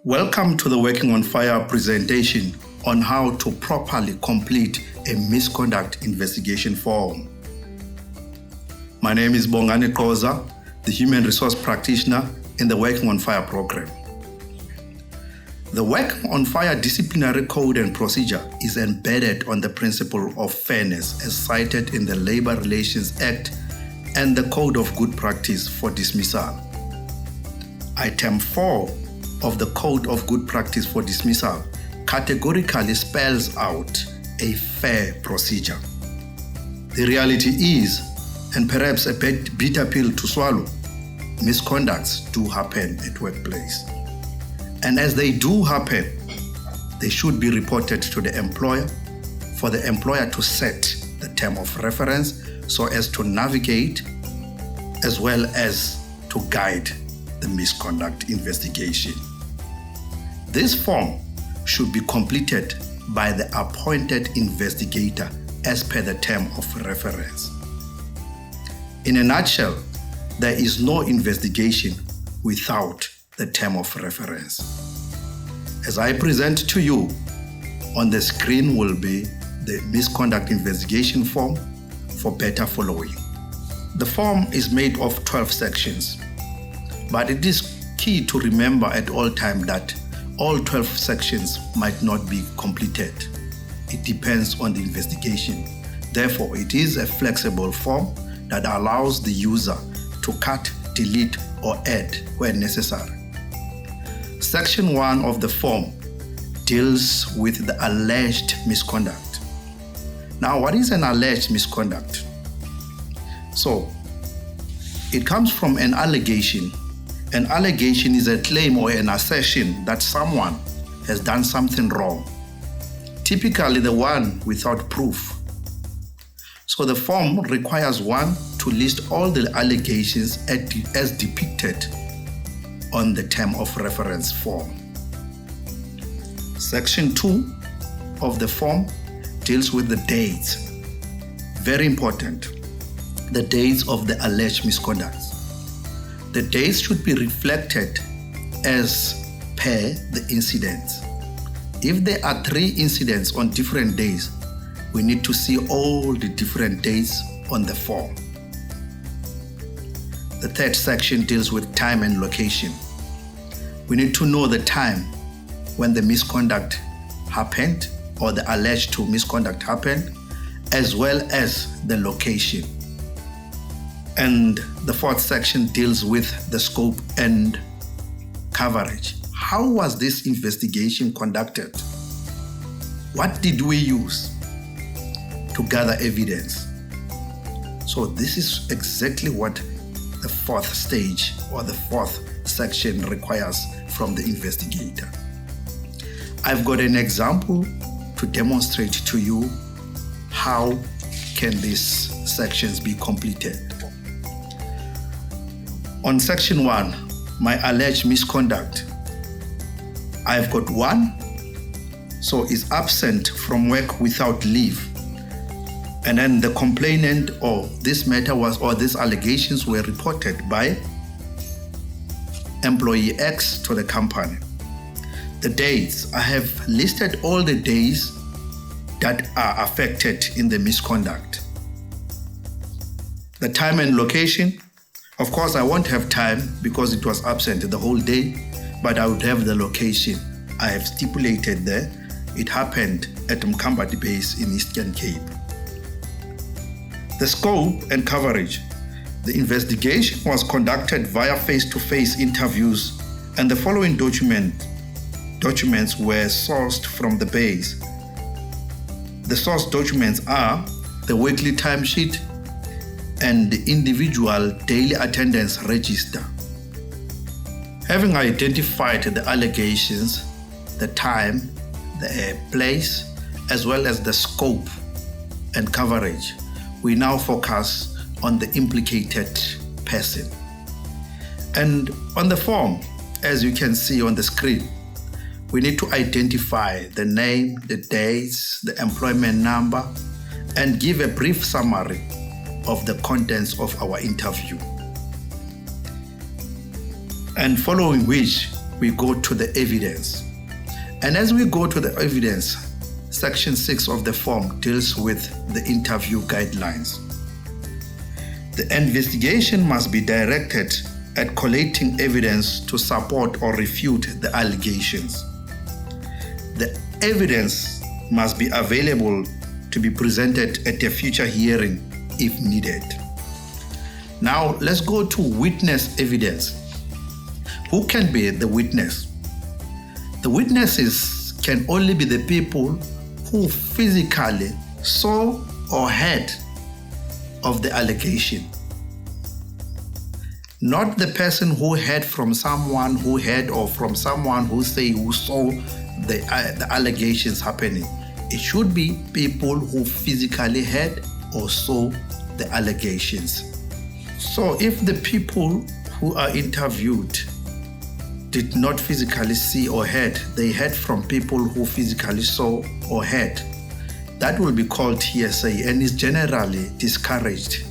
Welcome to the Working on Fire presentation on how to properly complete a misconduct investigation form. My name is Bongani Qoza, the Human Resource Practitioner in the Working on Fire program. The Working on Fire disciplinary code and procedure is embedded on the principle of fairness as cited in the Labor Relations Act and the Code of Good Practice for dismissal. Item 4 of the Code of Good Practice for dismissal categorically spells out a fair procedure. The reality is, and perhaps a bitter pill to swallow, misconducts do happen at workplace. And as they do happen, they should be reported to the employer for the employer to set the term of reference so as to navigate as well as to guide the misconduct investigation. This form should be completed by the appointed investigator as per the term of reference. In a nutshell, there is no investigation without the term of reference. As I present to you, on the screen will be the misconduct investigation form for better following. The form is made of 12 sections, but it is key to remember at all times that all 12 sections might not be completed. It depends on the investigation. Therefore, it is a flexible form that allows the user to cut, delete, or add where necessary. Section 1 of the form deals with the alleged misconduct. Now, what is an alleged misconduct? So, it comes from an allegation. An allegation is a claim or an assertion that someone has done something wrong, typically the one without proof. So the form requires one to list all the allegations as depicted on the term of reference form. Section 2 of the form deals with the dates. Very important, the dates of the alleged misconducts. The dates should be reflected as per the incidents. If there are 3 incidents on different days, we need to see all the different dates on the form. The third section deals with time and location. We need to know the time when the misconduct happened or the alleged to misconduct happened, as well as the location. And the fourth section deals with the scope and coverage. How was this investigation conducted? What did we use to gather evidence? So this is exactly what the fourth stage or the fourth section requires from the investigator. I've got an example to demonstrate to you how can these sections be completed. On section 1, my alleged misconduct, I've got 1, so is absent from work without leave. And then the complainant or this matter was, or these allegations were reported by employee X to the company. The dates, I have listed all the days that are affected in the misconduct. The time and location, of course, I won't have time because it was absent the whole day, but I would have the location. I have stipulated there. It happened at Mkambati Base in Eastern Cape. The scope and coverage. The investigation was conducted via face-to-face interviews, and the following documents were sourced from the base. The source documents are the weekly timesheet and the individual daily attendance register. Having identified the allegations, the time, the place, as well as the scope and coverage, we now focus on the implicated person. And on the form, as you can see on the screen, we need to identify the name, the dates, the employment number, and give a brief summary of the contents of our interview. And following which, we go to the evidence. And as we go to the evidence, Section 6 of the form deals with the interview guidelines. The investigation must be directed at collating evidence to support or refute the allegations. The evidence must be available to be presented at a future hearing if needed. Now, let's go to witness evidence. Who can be the witness? The witnesses can only be the people who physically saw or heard of the allegation. Not the person who heard from someone who heard or from someone who saw the allegations happening. It should be people who physically heard or saw the allegations. So if the people who are interviewed did not physically see or heard, they heard from people who physically saw or heard, that will be called hearsay and is generally discouraged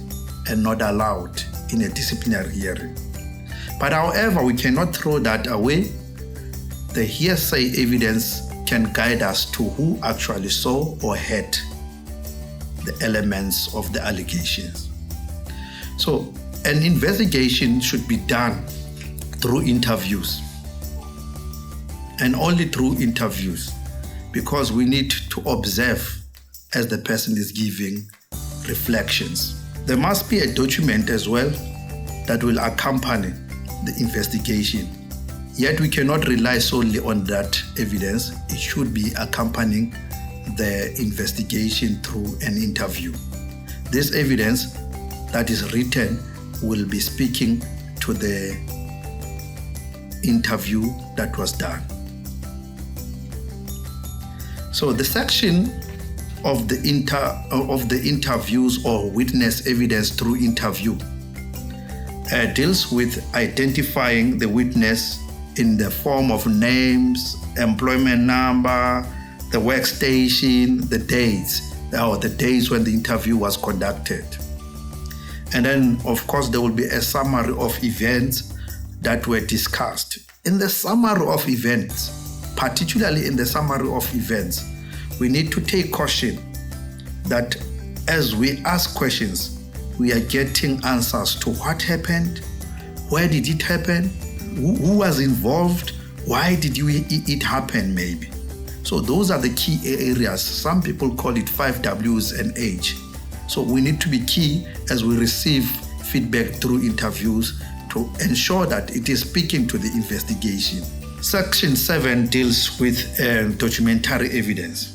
and not allowed in a disciplinary hearing. But however, we cannot throw that away. The hearsay evidence can guide us to who actually saw or heard the elements of the allegations. So an investigation should be done through interviews, and only through interviews, because we need to observe as the person is giving reflections. There must be a document as well that will accompany the investigation. Yet we cannot rely solely on that evidence. It should be accompanying the investigation through an interview. This evidence that is written will be speaking to the interview that was done. So the section of the interviews or witness evidence through interview deals with identifying the witness in the form of names, employment number, the workstation, the dates when the interview was conducted. And then, of course, there will be a summary of events that were discussed. In the summary of events, particularly in the summary of events, we need to take caution that as we ask questions, we are getting answers to what happened, where did it happen, who was involved, why did it happen maybe. So those are the key areas. Some people call it 5 W's and H. So we need to be key as we receive feedback through interviews to ensure that it is speaking to the investigation. Section 7 deals with documentary evidence.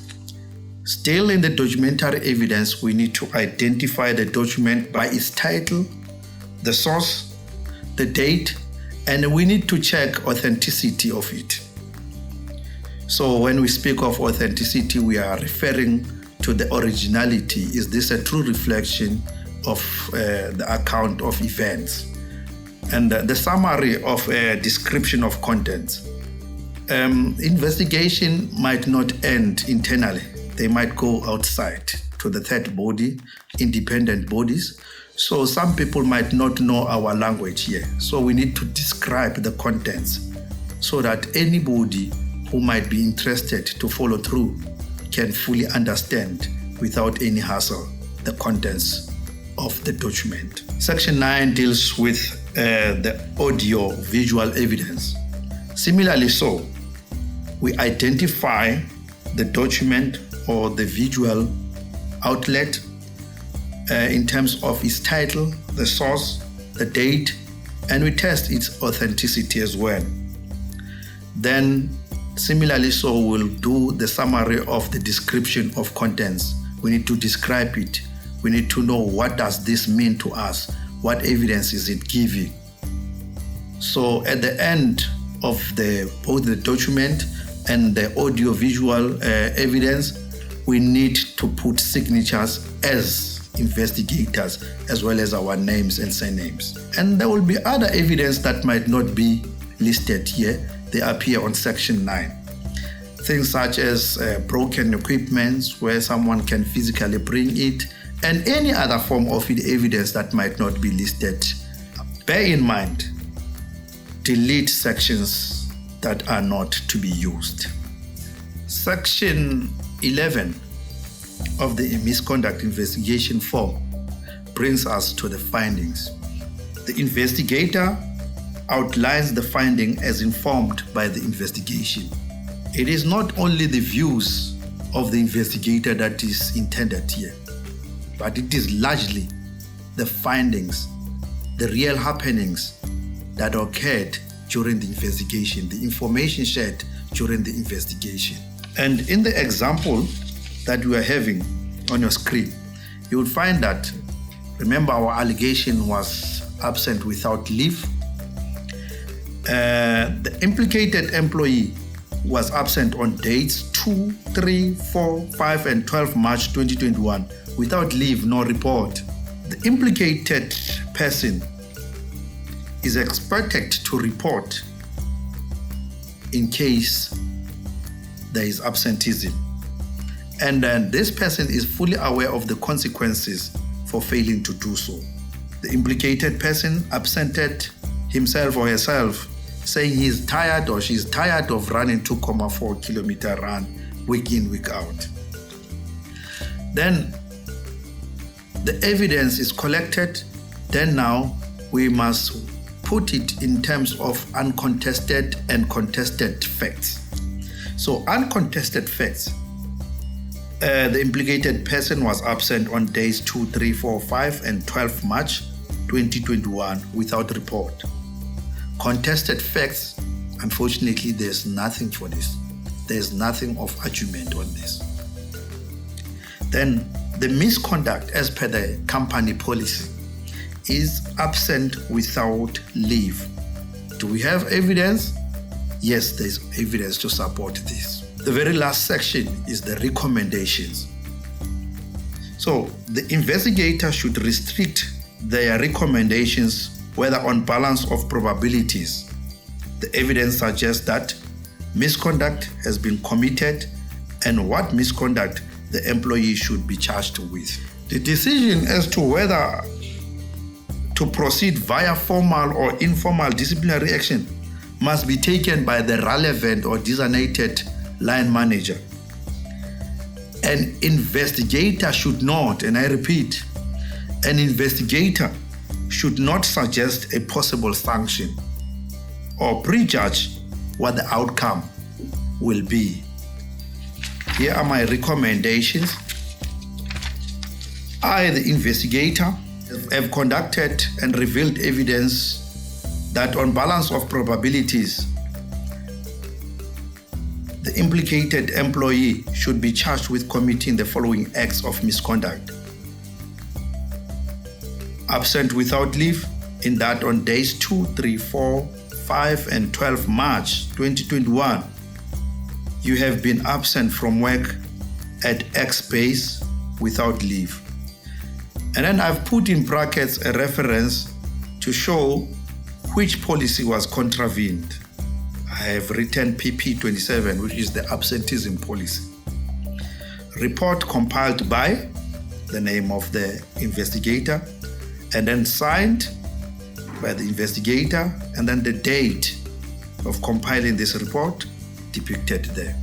Still in the documentary evidence, we need to identify the document by its title, the source, the date, and we need to check authenticity of it. So when we speak of authenticity, we are referring to the originality. Is this a true reflection of the account of events? And the summary of a description of contents. Investigation might not end internally. They might go outside to the third body, independent bodies. So some people might not know our language here. So we need to describe the contents so that anybody who might be interested to follow through can fully understand without any hassle the contents of the document. Section 9 deals with the audio-visual evidence. Similarly so, we identify the document or the visual outlet in terms of its title, the source, the date, and we test its authenticity as well. Then, similarly so, we'll do the summary of the description of contents. We need to describe it. We need to know what does this mean to us? What evidence is it giving? So at the end of both the document and the audio-visual evidence, we need to put signatures as investigators, as well as our names and surnames. And there will be other evidence that might not be listed here. They appear on Section 9. Things such as broken equipment, where someone can physically bring it, and any other form of evidence that might not be listed. Bear in mind, delete sections that are not to be used. Section 11 of the misconduct investigation form brings us to the findings. The investigator outlines the finding as informed by the investigation. It is not only the views of the investigator that is intended here, but it is largely the findings, the real happenings that occurred during the investigation, the information shared during the investigation. And in the example that we are having on your screen, you will find that, remember, our allegation was absent without leave. The implicated employee was absent on dates 2, 3, 4, 5, and 12 March 2021 without leave nor report. The implicated person is expected to report in case there is absenteeism. And then this person is fully aware of the consequences for failing to do so. The implicated person absented himself or herself, saying he is tired or she is tired of running 2.4 kilometer run week in, week out. Then the evidence is collected. Then now we must put it in terms of uncontested and contested facts. So uncontested facts, the implicated person was absent on days 2, 3, 4, 5, and 12 March 2021 without report. Contested facts, unfortunately, there's nothing for this. There's nothing of argument on this. Then the misconduct as per the company policy is absent without leave. Do we have evidence? Yes, there's evidence to support this. The very last section is the recommendations. So the investigator should restrict their recommendations whether on balance of probabilities. The evidence suggests that misconduct has been committed and what misconduct the employee should be charged with. The decision as to whether to proceed via formal or informal disciplinary action must be taken by the relevant or designated line manager. An investigator should not, and I repeat, an investigator should not suggest a possible sanction or prejudge what the outcome will be. Here are my recommendations. I, the investigator, have conducted and revealed evidence that on balance of probabilities, the implicated employee should be charged with committing the following acts of misconduct. Absent without leave, in that on days 2, 3, 4, 5, and 12 March 2021, you have been absent from work at X base without leave. And then I've put in brackets a reference to show which policy was contravened. I have written PP 27, which is the absenteeism policy. Report compiled by the name of the investigator, and then signed by the investigator, and then the date of compiling this report depicted there.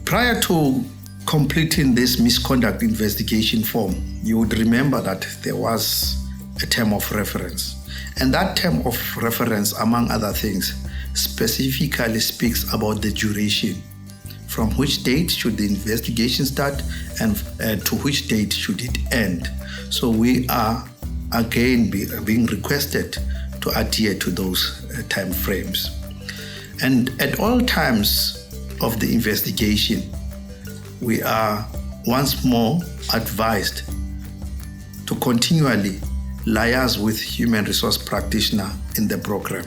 Prior to completing this misconduct investigation form, you would remember that there was a term of reference. And that term of reference, among other things, specifically speaks about the duration. From which date should the investigation start and to which date should it end? So we are again being requested to adhere to those time frames. And at all times of the investigation, we are once more advised to continually liaise with human resource practitioner in the program,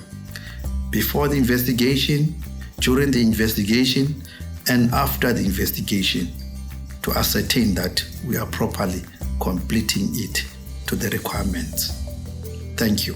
before the investigation, during the investigation, and after the investigation, to ascertain that we are properly completing it to the requirements. Thank you.